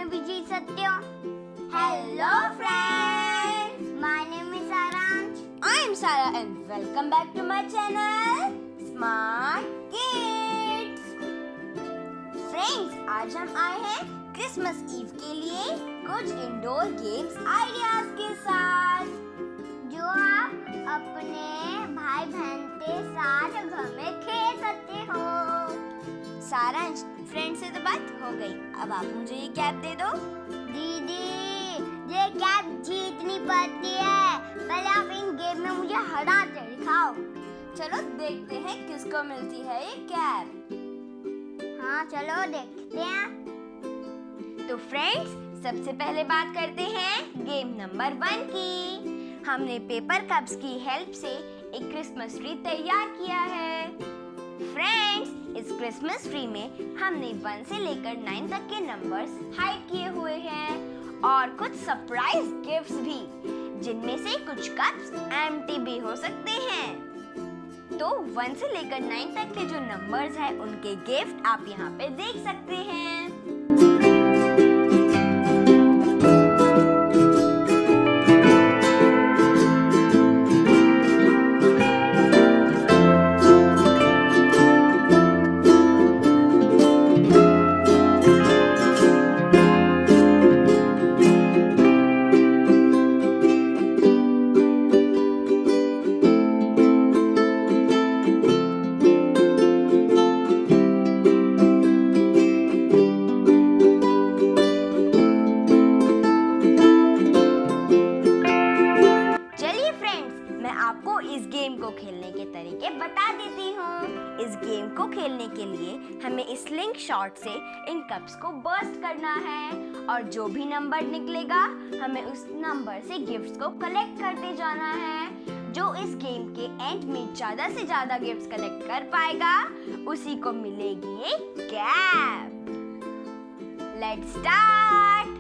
में भी जीत सकते हो। Hello friends, my name is Saransh. I am Sarah and welcome back to my channel Smart Kids. Friends, आज हम आए हैं क्रिसमस ईव के लिए कुछ इंडोर गेम्स आइडियाज के साथ जो आप अपने भाई बहन के साथ घर में खेल सकते हो। सारांश, फ्रेंड से तो बात हो गई, अब आप मुझे ये कैप दे दो। दीदी, ये कैप जीतनी पड़ती है, पहले आप इन गेम में मुझे हराते दिखाओ। चलो देखते हैं किसको मिलती है ये कैप। हाँ चलो देखते हैं। तो फ्रेंड्स, सबसे पहले बात करते हैं गेम नंबर 1 की। हमने पेपर कप्स की हेल्प से एक क्रिसमस ट्री तैयार किया है। फ्रेंड्स, इस क्रिसमस ट्री में हमने 1 से लेकर 9 तक के नंबर्स हाइड किए हुए हैं और कुछ सरप्राइज गिफ्ट्स भी, जिनमें से कुछ कप्स एम्प्टी भी हो सकते हैं। तो 1 से लेकर 9 तक के जो नंबर्स हैं उनके गिफ्ट आप यहाँ पे देख सकते हैं। आपको इस गेम को खेलने के तरीके बता देती हूँ। इस गेम को खेलने के लिए हमें इस लिंक शॉट से इन कप्स को बर्स्ट करना है और जो भी नंबर निकलेगा हमें उस नंबर से गिफ्ट्स को कलेक्ट करते जाना है। जो इस गेम के एंड में ज्यादा से ज्यादा गिफ्ट्स कलेक्ट कर पाएगा उसी को मिलेगी ये कैप। Let's start.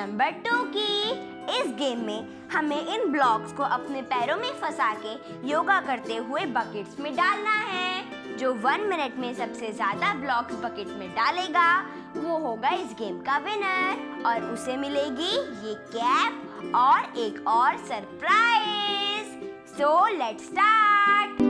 नंबर 2 की। इस गेम में हमें इन ब्लॉक्स को अपने पैरों में फंसा के योगा करते हुए बकेट्स में डालना है। जो 1 मिनट में सबसे ज्यादा ब्लॉक्स बकेट में डालेगा वो होगा इस गेम का विनर और उसे मिलेगी ये कैप और एक और सरप्राइज। So let's start.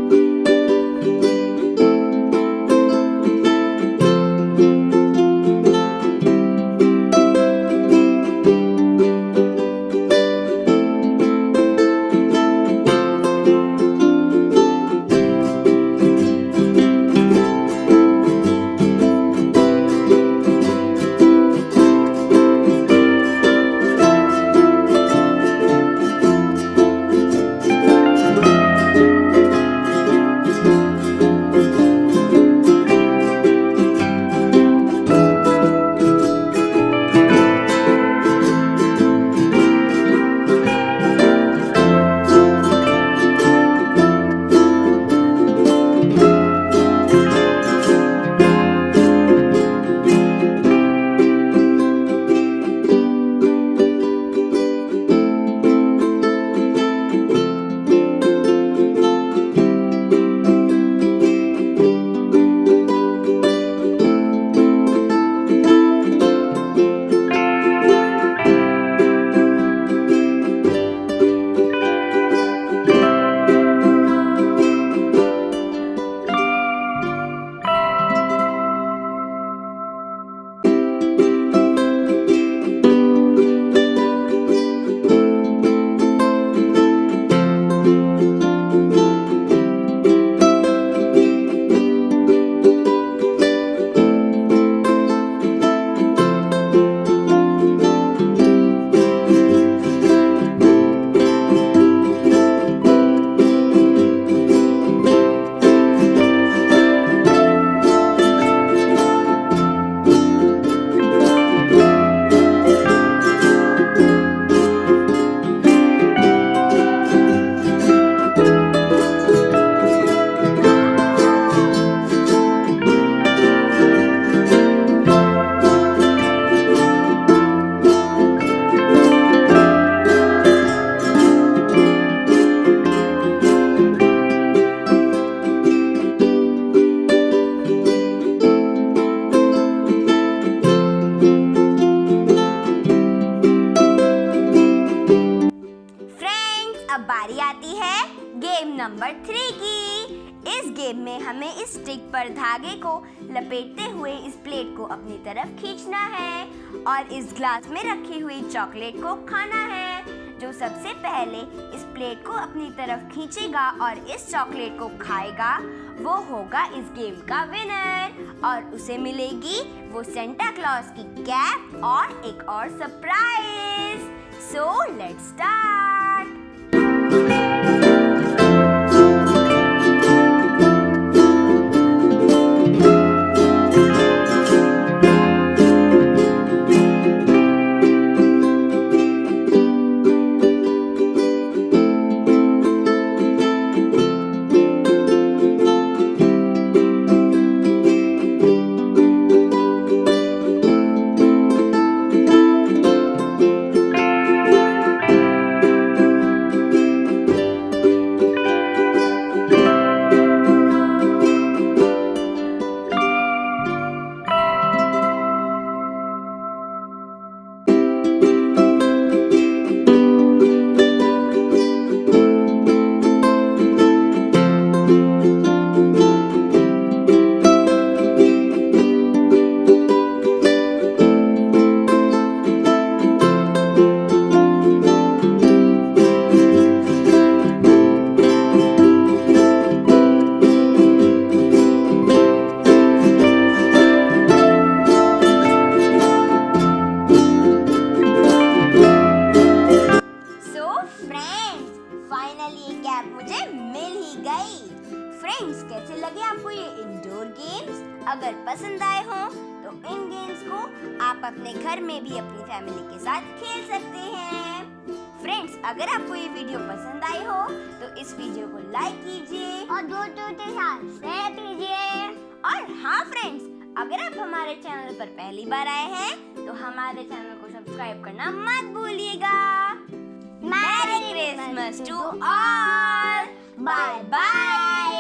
बारी आती है गेम नंबर 3 की। इस गेम में हमें इस स्टिक पर धागे को लपेटते हुए इस प्लेट को अपनी तरफ खींचना है और इस ग्लास में रखी हुई चॉकलेट को खाना है। जो सबसे पहले इस प्लेट को अपनी तरफ खींचेगा और इस चॉकलेट को खाएगा वो होगा इस गेम का विनर और उसे मिलेगी वो सेंटा क्लॉज की कैप और एक और surprise. So let's start. Friends, कैसे लगे आपको ये इंडोर गेम्स? अगर पसंद आए हो तो इन गेम्स को आप अपने घर में भी अपनी फैमिली के साथ खेल सकते हैं। फ्रेंड्स, अगर आपको ये वीडियो पसंद आई हो तो इस वीडियो को लाइक कीजिए और दोस्तों के साथ शेयर कीजिए और हाँ फ्रेंड्स, अगर आप हमारे चैनल पर पहली बार आए हैं तो हमारे चैनल को सब्सक्राइब करना मत भूलिएगा। Merry Christmas to all. Bye bye.